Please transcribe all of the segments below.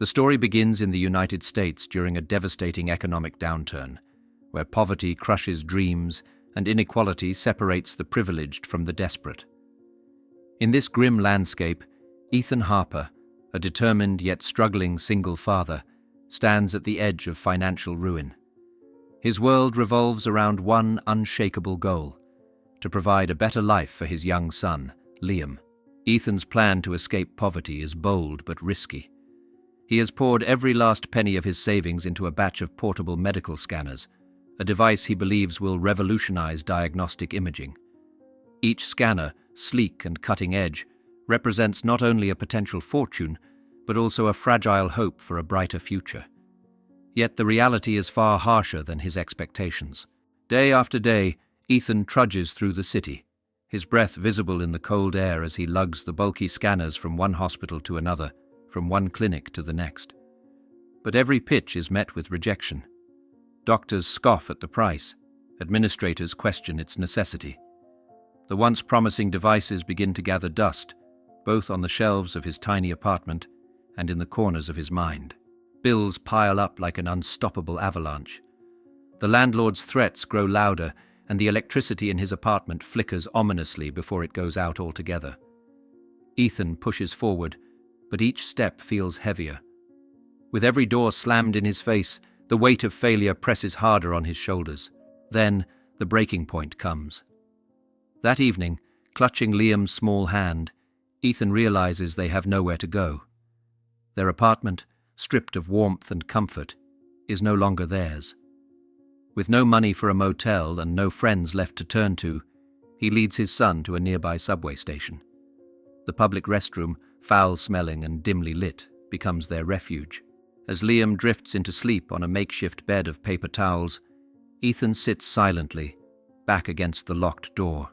The story begins in the United States during a devastating economic downturn, where poverty crushes dreams and inequality separates the privileged from the desperate. In this grim landscape, Ethan Harper, a determined yet struggling single father, stands at the edge of financial ruin. His world revolves around one unshakable goal: to provide a better life for his young son, Liam. Ethan's plan to escape poverty is bold but risky. He has poured every last penny of his savings into a batch of portable medical scanners, a device he believes will revolutionize diagnostic imaging. Each scanner, sleek and cutting-edge, represents not only a potential fortune, but also a fragile hope for a brighter future. Yet the reality is far harsher than his expectations. Day after day, Ethan trudges through the city, his breath visible in the cold air as he lugs the bulky scanners from one hospital to another, from one clinic to the next. But every pitch is met with rejection. Doctors scoff at the price. Administrators question its necessity. The once promising devices begin to gather dust, both on the shelves of his tiny apartment and in the corners of his mind. Bills pile up like an unstoppable avalanche. The landlord's threats grow louder, and the electricity in his apartment flickers ominously before it goes out altogether. Ethan pushes forward, but each step feels heavier. With every door slammed in his face, the weight of failure presses harder on his shoulders. Then, the breaking point comes. That evening, clutching Liam's small hand, Ethan realizes they have nowhere to go. Their apartment, stripped of warmth and comfort, is no longer theirs. With no money for a motel and no friends left to turn to, he leads his son to a nearby subway station. The public restroom, foul-smelling and dimly lit, becomes their refuge. As Liam drifts into sleep on a makeshift bed of paper towels, Ethan sits silently, back against the locked door.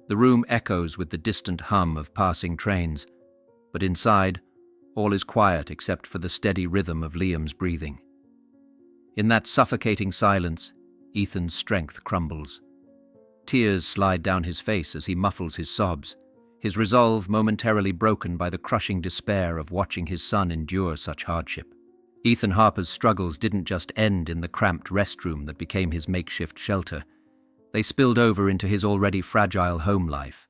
The room echoes with the distant hum of passing trains, but inside, all is quiet except for the steady rhythm of Liam's breathing. In that suffocating silence, Ethan's strength crumbles. Tears slide down his face as he muffles his sobs, his resolve momentarily broken by the crushing despair of watching his son endure such hardship. Ethan Harper's struggles didn't just end in the cramped restroom that became his makeshift shelter. They spilled over into his already fragile home life.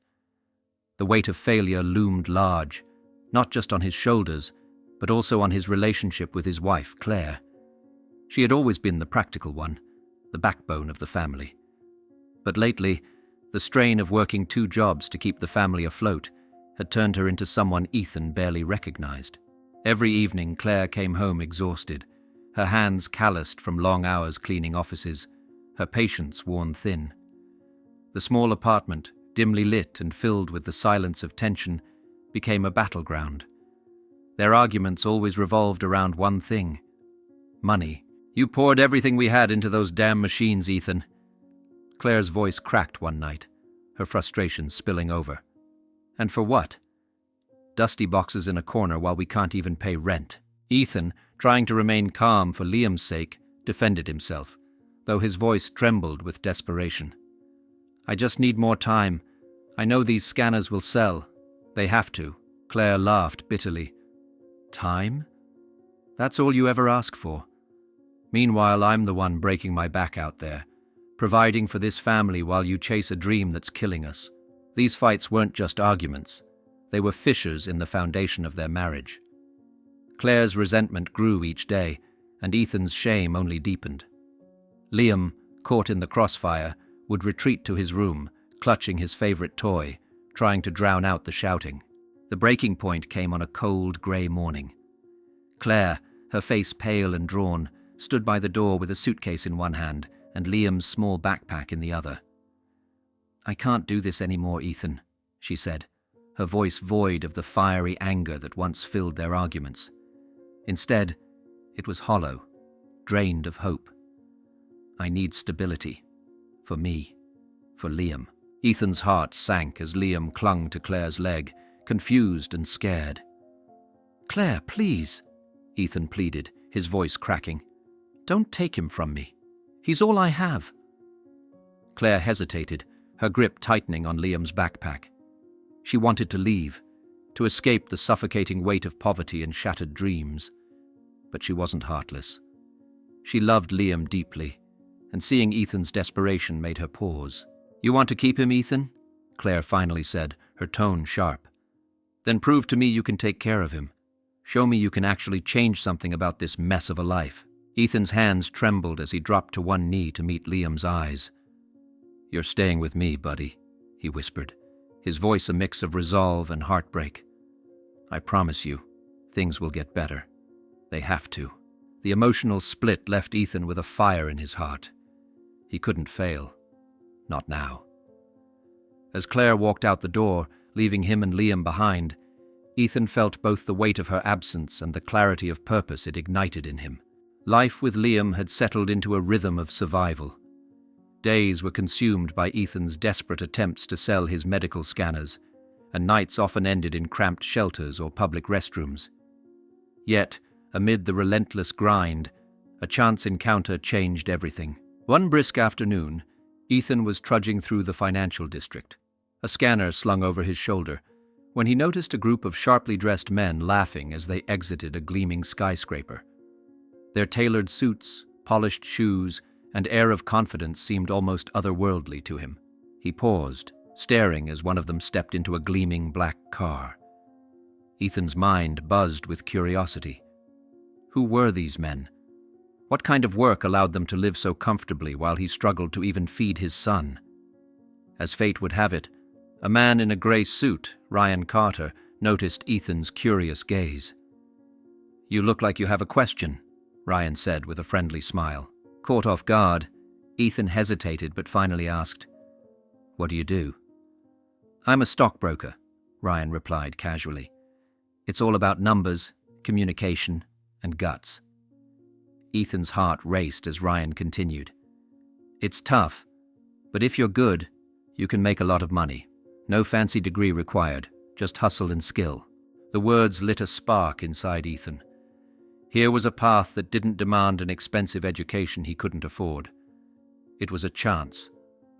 The weight of failure loomed large, not just on his shoulders, but also on his relationship with his wife, Claire. She had always been the practical one, the backbone of the family. But lately, the strain of working 2 jobs to keep the family afloat had turned her into someone Ethan barely recognized. Every evening, Claire came home exhausted, her hands calloused from long hours cleaning offices, her patience worn thin. The small apartment, dimly lit and filled with the silence of tension, became a battleground. Their arguments always revolved around one thing: money. "You poured everything we had into those damn machines, Ethan." Claire's voice cracked one night, her frustration spilling over. "And for what? Dusty boxes in a corner while we can't even pay rent." Ethan, trying to remain calm for Liam's sake, defended himself, though his voice trembled with desperation. "I just need more time. I know these scanners will sell. They have to." Claire laughed bitterly. "Time? That's all you ever ask for. Meanwhile, I'm the one breaking my back out there, providing for this family while you chase a dream that's killing us." These fights weren't just arguments. They were fissures in the foundation of their marriage. Claire's resentment grew each day, and Ethan's shame only deepened. Liam, caught in the crossfire, would retreat to his room, clutching his favorite toy, trying to drown out the shouting. The breaking point came on a cold, grey morning. Claire, her face pale and drawn, stood by the door with a suitcase in one hand and Liam's small backpack in the other. "I can't do this anymore, Ethan," she said, her voice void of the fiery anger that once filled their arguments. Instead, it was hollow, drained of hope. "I need stability. For me. For Liam." Ethan's heart sank as Liam clung to Claire's leg, confused and scared. "Claire, please," Ethan pleaded, his voice cracking. "Don't take him from me. He's all I have." Claire hesitated, her grip tightening on Liam's backpack. She wanted to leave, to escape the suffocating weight of poverty and shattered dreams. But she wasn't heartless. She loved Liam deeply, and seeing Ethan's desperation made her pause. "You want to keep him, Ethan?" Claire finally said, her tone sharp. "Then prove to me you can take care of him. Show me you can actually change something about this mess of a life." Ethan's hands trembled as he dropped to one knee to meet Liam's eyes. "You're staying with me, buddy," he whispered, his voice a mix of resolve and heartbreak. "I promise you, things will get better. They have to." The emotional split left Ethan with a fire in his heart. He couldn't fail. Not now. As Claire walked out the door, leaving him and Liam behind, Ethan felt both the weight of her absence and the clarity of purpose it ignited in him. Life with Liam had settled into a rhythm of survival. Days were consumed by Ethan's desperate attempts to sell his medical scanners, and nights often ended in cramped shelters or public restrooms. Yet, amid the relentless grind, a chance encounter changed everything. One brisk afternoon, Ethan was trudging through the financial district, a scanner slung over his shoulder, when he noticed a group of sharply dressed men laughing as they exited a gleaming skyscraper. Their tailored suits, polished shoes, and air of confidence seemed almost otherworldly to him. He paused, staring as one of them stepped into a gleaming black car. Ethan's mind buzzed with curiosity. Who were these men? What kind of work allowed them to live so comfortably while he struggled to even feed his son? As fate would have it, a man in a grey suit, Ryan Carter, noticed Ethan's curious gaze. "You look like you have a question," Ryan said with a friendly smile. Caught off guard, Ethan hesitated but finally asked, "What do you do?" "I'm a stockbroker," Ryan replied casually. "It's all about numbers, communication, and guts." Ethan's heart raced as Ryan continued. "It's tough, but if you're good, you can make a lot of money. No fancy degree required, just hustle and skill." The words lit a spark inside Ethan. Here was a path that didn't demand an expensive education he couldn't afford. It was a chance,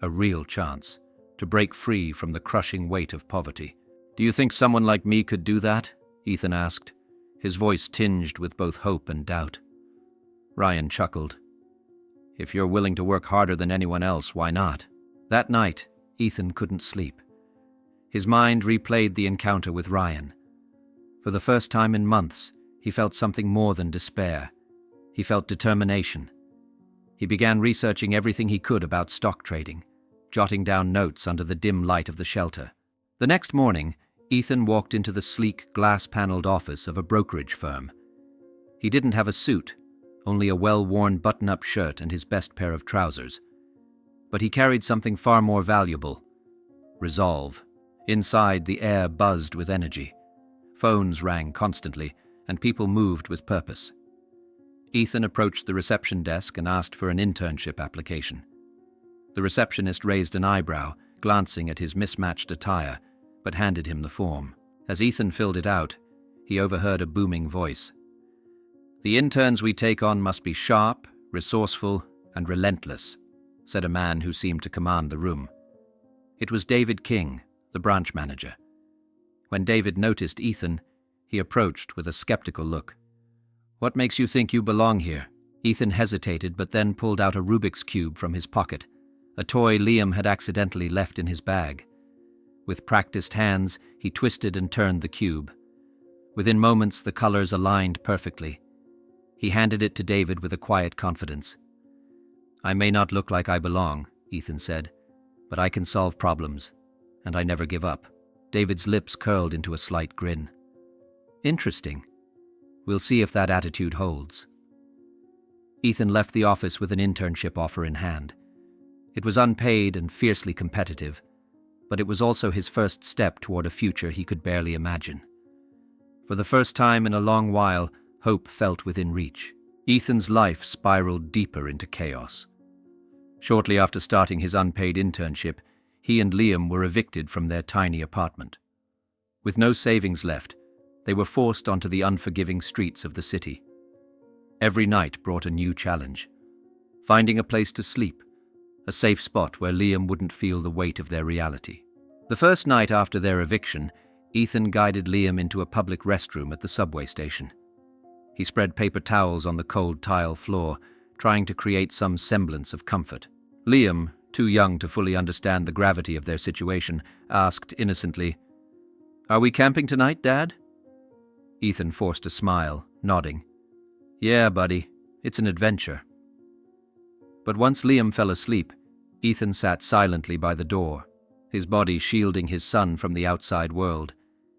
a real chance, to break free from the crushing weight of poverty. "Do you think someone like me could do that?" Ethan asked, his voice tinged with both hope and doubt. Ryan chuckled. "If you're willing to work harder than anyone else, why not?" That night, Ethan couldn't sleep. His mind replayed the encounter with Ryan. For the first time in months, he felt something more than despair. He felt determination. He began researching everything he could about stock trading, jotting down notes under the dim light of the shelter. The next morning, Ethan walked into the sleek, glass-paneled office of a brokerage firm. He didn't have a suit, only a well-worn button-up shirt and his best pair of trousers. But he carried something far more valuable: resolve. Inside, the air buzzed with energy. Phones rang constantly, and people moved with purpose. Ethan approached the reception desk and asked for an internship application. The receptionist raised an eyebrow, glancing at his mismatched attire, but handed him the form. As Ethan filled it out, he overheard a booming voice. "The interns we take on must be sharp, resourceful, and relentless," said a man who seemed to command the room. It was David King, the branch manager. When David noticed Ethan, he approached with a skeptical look. "What makes you think you belong here?" Ethan hesitated but then pulled out a Rubik's Cube from his pocket, a toy Liam had accidentally left in his bag. With practiced hands, he twisted and turned the cube. Within moments, the colors aligned perfectly. He handed it to David with a quiet confidence. "I may not look like I belong," Ethan said, "but I can solve problems, and I never give up." David's lips curled into a slight grin. "Interesting. We'll see if that attitude holds." Ethan left the office with an internship offer in hand. It was unpaid and fiercely competitive, but it was also his first step toward a future he could barely imagine. For the first time in a long while, hope felt within reach. Ethan's life spiraled deeper into chaos. Shortly after starting his unpaid internship, he and Liam were evicted from their tiny apartment. With no savings left, they were forced onto the unforgiving streets of the city. Every night brought a new challenge. Finding a place to sleep, a safe spot where Liam wouldn't feel the weight of their reality. The first night after their eviction, Ethan guided Liam into a public restroom at the subway station. He spread paper towels on the cold tile floor, trying to create some semblance of comfort. Liam, too young to fully understand the gravity of their situation, asked innocently, "Are we camping tonight, Dad?" Ethan forced a smile, nodding. "Yeah, buddy, it's an adventure." But once Liam fell asleep, Ethan sat silently by the door, his body shielding his son from the outside world,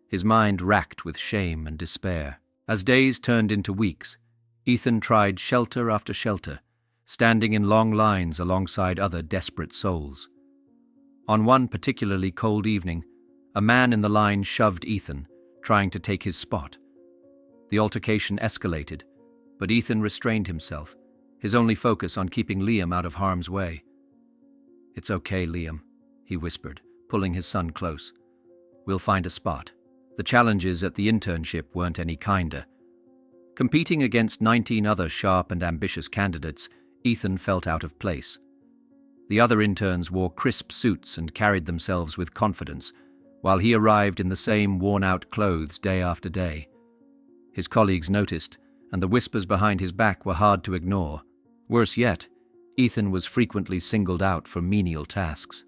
his mind racked with shame and despair. As days turned into weeks, Ethan tried shelter after shelter, standing in long lines alongside other desperate souls. On one particularly cold evening, a man in the line shoved Ethan, trying to take his spot. The altercation escalated, but Ethan restrained himself, his only focus on keeping Liam out of harm's way. "It's okay, Liam," he whispered, pulling his son close. "We'll find a spot." The challenges at the internship weren't any kinder. Competing against 19 other sharp and ambitious candidates, Ethan felt out of place. The other interns wore crisp suits and carried themselves with confidence, while he arrived in the same worn-out clothes day after day. His colleagues noticed, and the whispers behind his back were hard to ignore. Worse yet, Ethan was frequently singled out for menial tasks.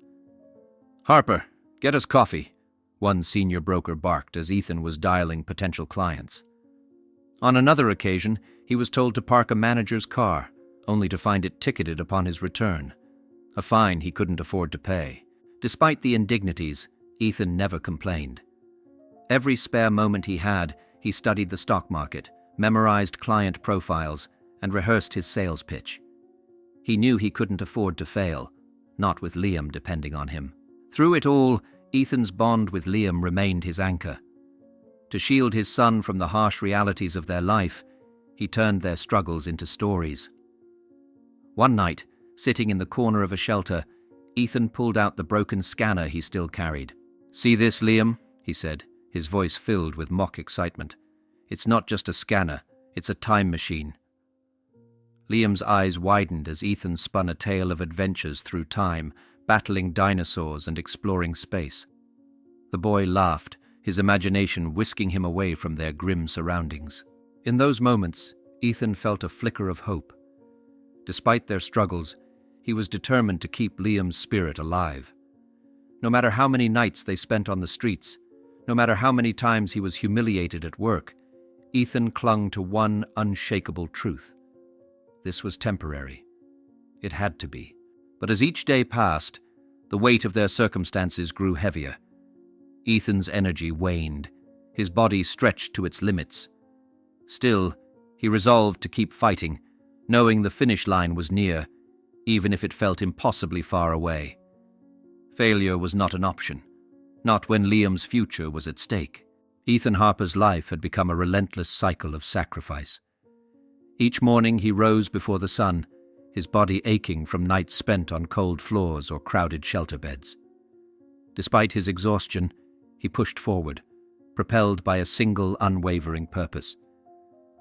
"Harper, get us coffee," one senior broker barked as Ethan was dialing potential clients. On another occasion, he was told to park a manager's car, only to find it ticketed upon his return, a fine he couldn't afford to pay. Despite the indignities, Ethan never complained. Every spare moment he had, he studied the stock market, memorized client profiles, and rehearsed his sales pitch. He knew he couldn't afford to fail, not with Liam depending on him. Through it all, Ethan's bond with Liam remained his anchor. To shield his son from the harsh realities of their life, he turned their struggles into stories. One night, sitting in the corner of a shelter, Ethan pulled out the broken scanner he still carried. "See this, Liam?" he said, his voice filled with mock excitement. "It's not just a scanner, it's a time machine." Liam's eyes widened as Ethan spun a tale of adventures through time, battling dinosaurs and exploring space. The boy laughed, his imagination whisking him away from their grim surroundings. In those moments, Ethan felt a flicker of hope. Despite their struggles, he was determined to keep Liam's spirit alive. No matter how many nights they spent on the streets, no matter how many times he was humiliated at work, Ethan clung to one unshakable truth. This was temporary. It had to be. But as each day passed, the weight of their circumstances grew heavier. Ethan's energy waned, his body stretched to its limits. Still, he resolved to keep fighting, knowing the finish line was near, even if it felt impossibly far away. Failure was not an option, not when Liam's future was at stake. Ethan Harper's life had become a relentless cycle of sacrifice. Each morning he rose before the sun, his body aching from nights spent on cold floors or crowded shelter beds. Despite his exhaustion, he pushed forward, propelled by a single unwavering purpose: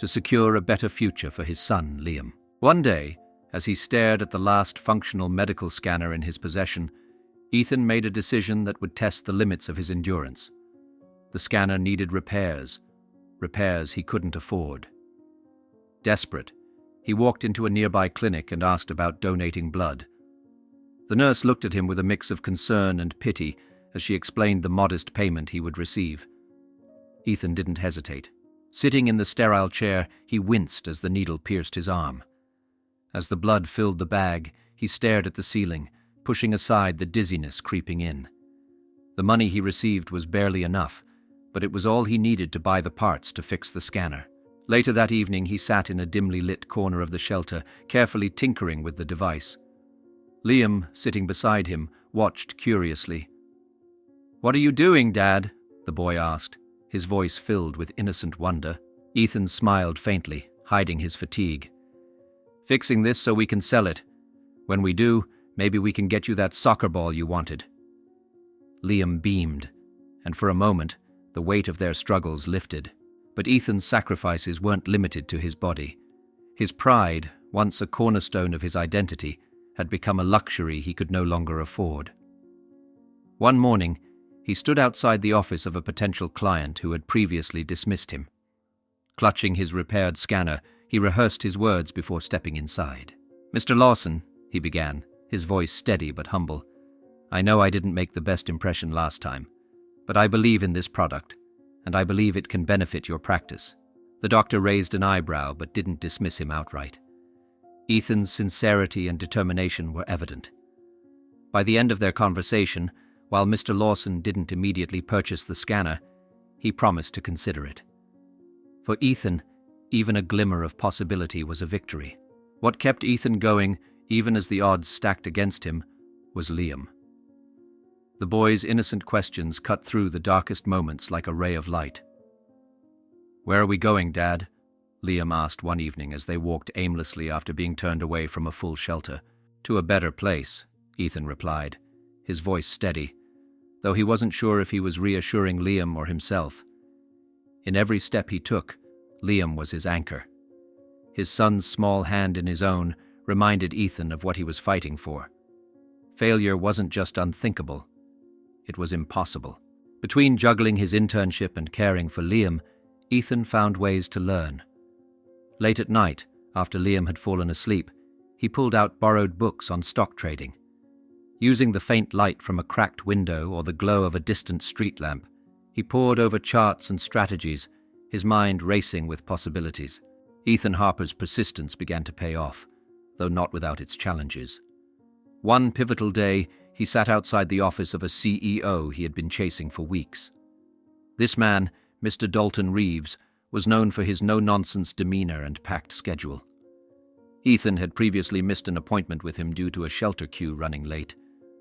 to secure a better future for his son, Liam. One day, as he stared at the last functional medical scanner in his possession, Ethan made a decision that would test the limits of his endurance. The scanner needed repairs he couldn't afford. Desperate, he walked into a nearby clinic and asked about donating blood. The nurse looked at him with a mix of concern and pity as she explained the modest payment he would receive. Ethan didn't hesitate. Sitting in the sterile chair, he winced as the needle pierced his arm. As the blood filled the bag, he stared at the ceiling, pushing aside the dizziness creeping in. The money he received was barely enough, but it was all he needed to buy the parts to fix the scanner. Later that evening, he sat in a dimly lit corner of the shelter, carefully tinkering with the device. Liam, sitting beside him, watched curiously. "What are you doing, Dad?" the boy asked, his voice filled with innocent wonder. Ethan smiled faintly, hiding his fatigue. "Fixing this so we can sell it. When we do, maybe we can get you that soccer ball you wanted." Liam beamed, and for a moment, the weight of their struggles lifted. But Ethan's sacrifices weren't limited to his body. His pride, once a cornerstone of his identity, had become a luxury he could no longer afford. One morning, He stood outside the office of a potential client who had previously dismissed him. Clutching his repaired scanner, he rehearsed his words before stepping inside. "Mr. Lawson," he began, his voice steady but humble, "I know I didn't make the best impression last time, but I believe in this product, and I believe it can benefit your practice." The doctor raised an eyebrow but didn't dismiss him outright. Ethan's sincerity and determination were evident. By the end of their conversation, while Mr. Lawson didn't immediately purchase the scanner, he promised to consider it. For Ethan, even a glimmer of possibility was a victory. What kept Ethan going, even as the odds stacked against him, was Liam. The boy's innocent questions cut through the darkest moments like a ray of light. "Where are we going, Dad?" Liam asked one evening as they walked aimlessly after being turned away from a full shelter. "To a better place," Ethan replied, his voice steady, though he wasn't sure if he was reassuring Liam or himself. In every step he took, Liam was his anchor. His son's small hand in his own reminded Ethan of what he was fighting for. Failure wasn't just unthinkable, it was impossible. Between juggling his internship and caring for Liam, Ethan found ways to learn. Late at night, after Liam had fallen asleep, he pulled out borrowed books on stock trading. Using the faint light from a cracked window or the glow of a distant street lamp, he pored over charts and strategies, his mind racing with possibilities. Ethan Harper's persistence began to pay off, though not without its challenges. One pivotal day, he sat outside the office of a CEO he had been chasing for weeks. This man, Mr. Dalton Reeves, was known for his no-nonsense demeanor and packed schedule. Ethan had previously missed an appointment with him due to a shelter queue running late,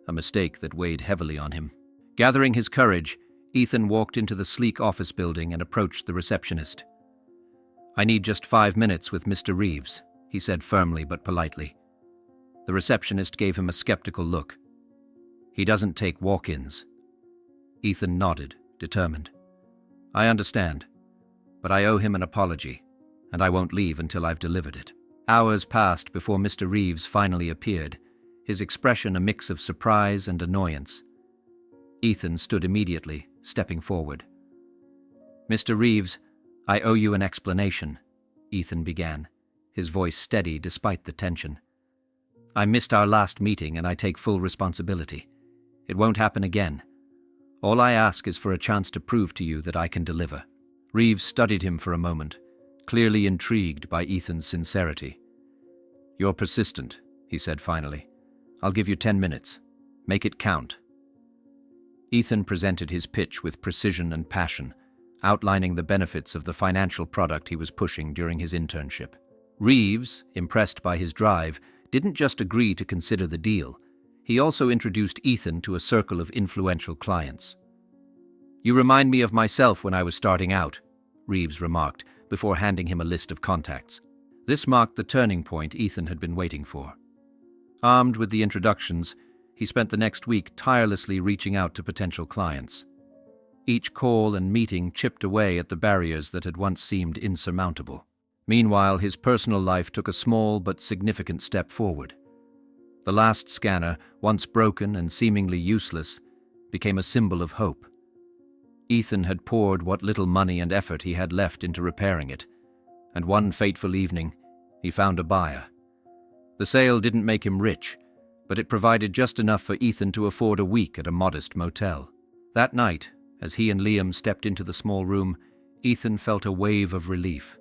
a mistake that weighed heavily on him. Gathering his courage, Ethan walked into the sleek office building and approached the receptionist. "I need just 5 minutes with Mr. Reeves," he said firmly but politely. The receptionist gave him a skeptical look. "He doesn't take walk-ins." Ethan nodded, determined. "I understand, but I owe him an apology, and I won't leave until I've delivered it." Hours passed before Mr. Reeves finally appeared, his expression a mix of surprise and annoyance. Ethan stood immediately, stepping forward. "Mr. Reeves, I owe you an explanation," Ethan began, his voice steady despite the tension. "I missed our last meeting and I take full responsibility. It won't happen again. All I ask is for a chance to prove to you that I can deliver." Reeves studied him for a moment, clearly intrigued by Ethan's sincerity. "You're persistent," he said finally. "I'll give you 10 minutes. Make it count." Ethan presented his pitch with precision and passion, outlining the benefits of the financial product he was pushing during his internship. Reeves, impressed by his drive, didn't just agree to consider the deal. He also introduced Ethan to a circle of influential clients. "You remind me of myself when I was starting out," Reeves remarked, before handing him a list of contacts. This marked the turning point Ethan had been waiting for. Armed with the introductions, he spent the next week tirelessly reaching out to potential clients. Each call and meeting chipped away at the barriers that had once seemed insurmountable. Meanwhile, his personal life took a small but significant step forward. The last scanner, once broken and seemingly useless, became a symbol of hope. Ethan had poured what little money and effort he had left into repairing it, and one fateful evening, he found a buyer. The sale didn't make him rich, but it provided just enough for Ethan to afford a week at a modest motel. That night, as he and Liam stepped into the small room, Ethan felt a wave of relief.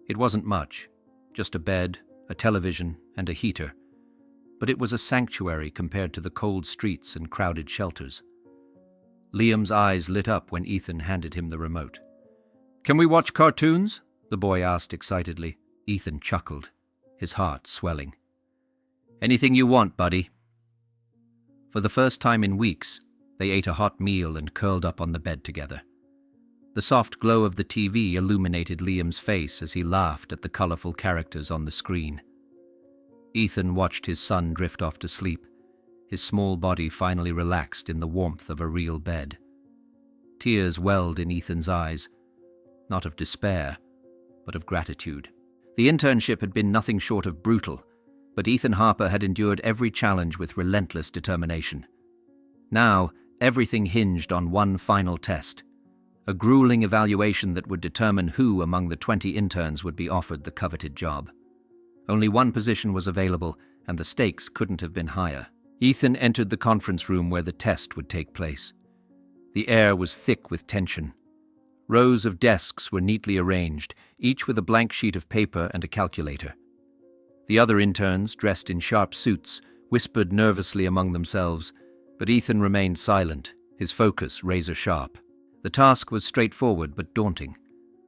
It wasn't much, just a bed, a television, and a heater, but it was a sanctuary compared to the cold streets and crowded shelters. Liam's eyes lit up when Ethan handed him the remote. "Can we watch cartoons?" the boy asked excitedly. Ethan chuckled, his heart swelling. "Anything you want, buddy." For the first time in weeks, they ate a hot meal and curled up on the bed together. The soft glow of the TV illuminated Liam's face as he laughed at the colorful characters on the screen. Ethan watched his son drift off to sleep, his small body finally relaxed in the warmth of a real bed. Tears welled in Ethan's eyes, not of despair, but of gratitude. The internship had been nothing short of brutal, but Ethan Harper had endured every challenge with relentless determination. Now, Everything hinged on one final test, a grueling evaluation that would determine who among the 20 interns would be offered the coveted job. Only one position was available, and the stakes couldn't have been higher. Ethan entered the conference room where the test would take place. The air was thick with tension. Rows of desks were neatly arranged, each with a blank sheet of paper and a calculator. The other interns, dressed in sharp suits, whispered nervously among themselves, but Ethan remained silent, his focus razor-sharp. The task was straightforward but daunting.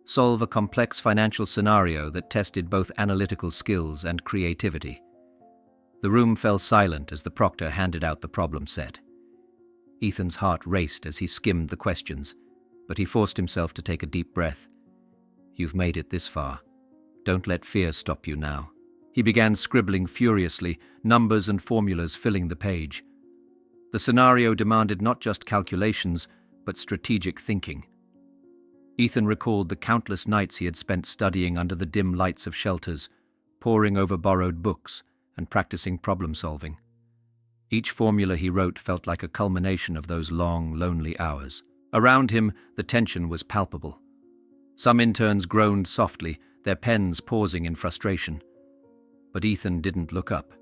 Solve a complex financial scenario that tested both analytical skills and creativity. The room fell silent as the proctor handed out the problem set. Ethan's heart raced as he skimmed the questions, but he forced himself to take a deep breath. You've made it this far. Don't let fear stop you now. He began scribbling furiously, numbers and formulas filling the page. The scenario demanded not just calculations, but strategic thinking. Ethan recalled the countless nights he had spent studying under the dim lights of shelters, poring over borrowed books, and practicing problem-solving. Each formula he wrote felt like a culmination of those long, lonely hours. Around him, the tension was palpable. Some interns groaned softly, their pens pausing in frustration. But Ethan didn't look up.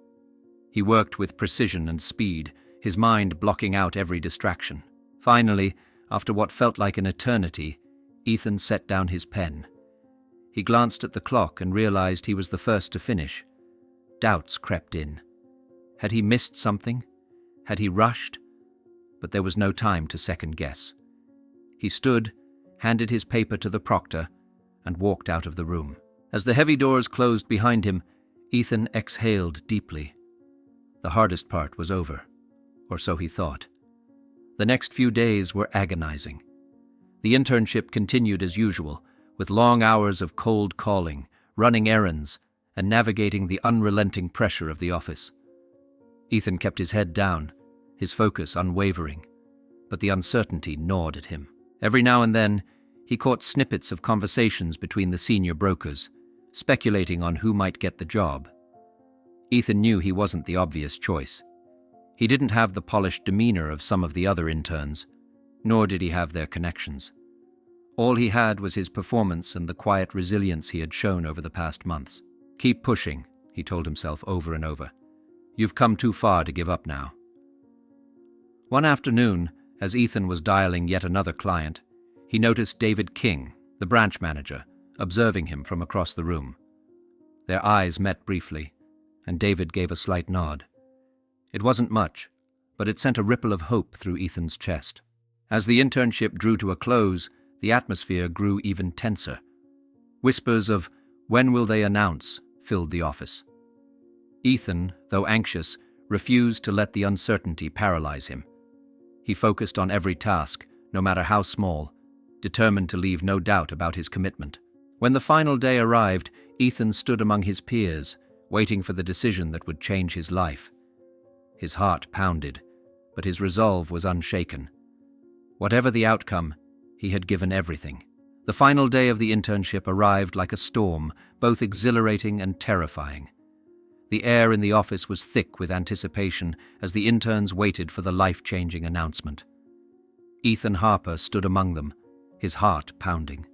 He worked with precision and speed, his mind blocking out every distraction. Finally, after what felt like an eternity, Ethan set down his pen. He glanced at the clock and realized he was the first to finish. Doubts crept in. Had he missed something? Had he rushed? But there was no time to second-guess. He stood, handed his paper to the proctor, and walked out of the room. As the heavy doors closed behind him, Ethan exhaled deeply. The hardest part was over, or so he thought. The next few days were agonizing. The internship continued as usual, with long hours of cold calling, running errands, and navigating the unrelenting pressure of the office. Ethan kept his head down, his focus unwavering, but the uncertainty gnawed at him. Every now and then, he caught snippets of conversations between the senior brokers, speculating on who might get the job. Ethan knew he wasn't the obvious choice. He didn't have the polished demeanor of some of the other interns, nor did he have their connections. All he had was his performance and the quiet resilience he had shown over the past months. Keep pushing, he told himself over and over. You've come too far to give up now. One afternoon, as Ethan was dialing yet another client, he noticed David King, the branch manager, observing him from across the room. Their eyes met briefly, and David gave a slight nod. It wasn't much, but it sent a ripple of hope through Ethan's chest. As the internship drew to a close, the atmosphere grew even tenser. Whispers of, "When will they announce?" filled the office. Ethan, though anxious, refused to let the uncertainty paralyze him. He focused on every task, no matter how small, determined to leave no doubt about his commitment. When the final day arrived, Ethan stood among his peers, waiting for the decision that would change his life. His heart pounded, but his resolve was unshaken. Whatever the outcome, he had given everything. The final day of the internship arrived like a storm, both exhilarating and terrifying. The air in the office was thick with anticipation as the interns waited for the life-changing announcement. Ethan Harper stood among them, his heart pounding.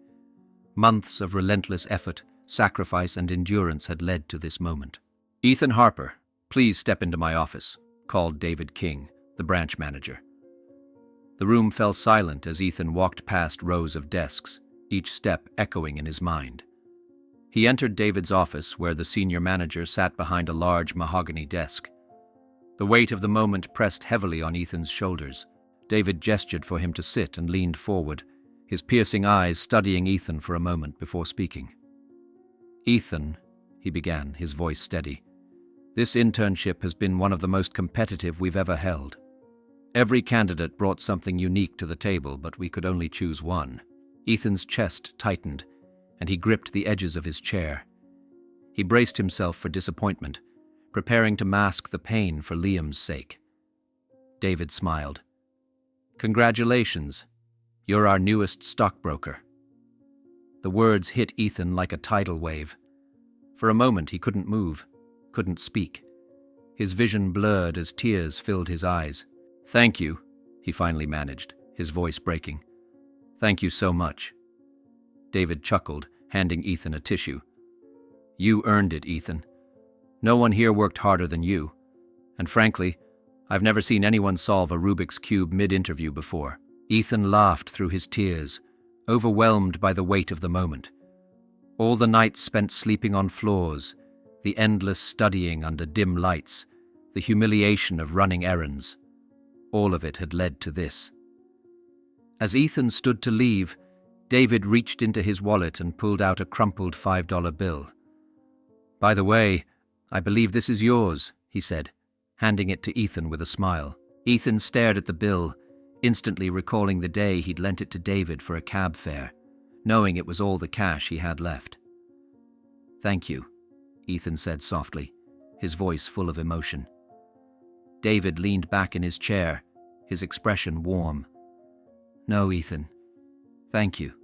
Months of relentless effort, sacrifice, and endurance had led to this moment. "Ethan Harper, please step into my office," called David King, the branch manager. The room fell silent as Ethan walked past rows of desks, each step echoing in his mind. He entered David's office, where the senior manager sat behind a large mahogany desk. The weight of the moment pressed heavily on Ethan's shoulders. David gestured for him to sit and leaned forward, his piercing eyes studying Ethan for a moment before speaking. "Ethan," he began, his voice steady, "this internship has been one of the most competitive we've ever held. Every candidate brought something unique to the table, but we could only choose one." Ethan's chest tightened, and he gripped the edges of his chair. He braced himself for disappointment, preparing to mask the pain for Liam's sake. David smiled. "Congratulations. You're our newest stockbroker." The words hit Ethan like a tidal wave. For a moment he couldn't move, couldn't speak. His vision blurred as tears filled his eyes. "Thank you," he finally managed, his voice breaking. "Thank you so much." David chuckled, handing Ethan a tissue. "You earned it, Ethan. No one here worked harder than you. And frankly, I've never seen anyone solve a Rubik's Cube mid-interview before." Ethan laughed through his tears, overwhelmed by the weight of the moment. All the nights spent sleeping on floors, the endless studying under dim lights, the humiliation of running errands. All of it had led to this. As Ethan stood to leave, David reached into his wallet and pulled out a crumpled $5 bill. "By the way, I believe this is yours," he said, handing it to Ethan with a smile. Ethan stared at the bill, instantly recalling the day he'd lent it to David for a cab fare, knowing it was all the cash he had left. "Thank you," Ethan said softly, his voice full of emotion. David leaned back in his chair, his expression warm. "No, Ethan. Thank you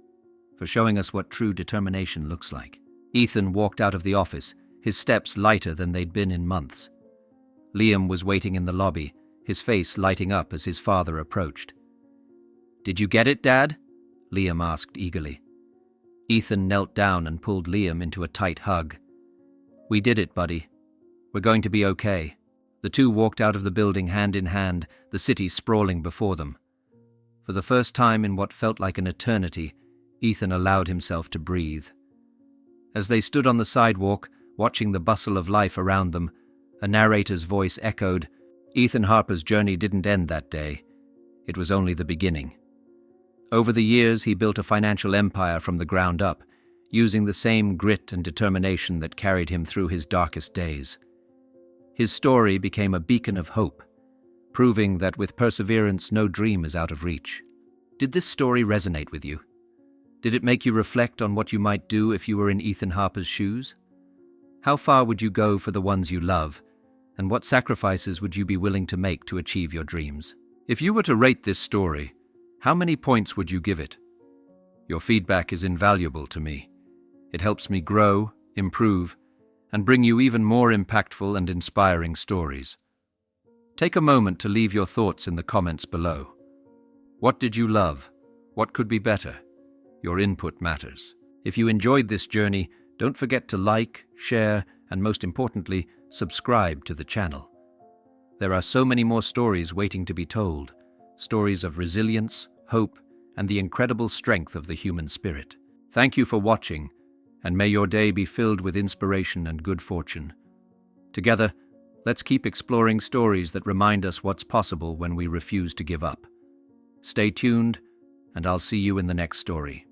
for showing us what true determination looks like." Ethan walked out of the office, his steps lighter than they'd been in months. Liam was waiting in the lobby, his face lighting up as his father approached. "Did you get it, Dad?" Liam asked eagerly. Ethan knelt down and pulled Liam into a tight hug. "We did it, buddy. We're going to be okay." The two walked out of the building hand in hand, the city sprawling before them. For the first time in what felt like an eternity, Ethan allowed himself to breathe. As they stood on the sidewalk, watching the bustle of life around them, a narrator's voice echoed, "Ethan Harper's journey didn't end that day. It was only the beginning." Over the years, he built a financial empire from the ground up, using the same grit and determination that carried him through his darkest days. His story became a beacon of hope, proving that with perseverance, no dream is out of reach. Did this story resonate with you? Did it make you reflect on what you might do if you were in Ethan Harper's shoes? How far would you go for the ones you love, and what sacrifices would you be willing to make to achieve your dreams? If you were to rate this story, how many points would you give it? Your feedback is invaluable to me. It helps me grow, improve, and bring you even more impactful and inspiring stories. Take a moment to leave your thoughts in the comments below. What did you love? What could be better? Your input matters. If you enjoyed this journey, don't forget to like, share, and most importantly, subscribe to the channel. There are so many more stories waiting to be told, stories of resilience, hope, and the incredible strength of the human spirit. Thank you for watching, and may your day be filled with inspiration and good fortune. Together, let's keep exploring stories that remind us what's possible when we refuse to give up. Stay tuned, and I'll see you in the next story.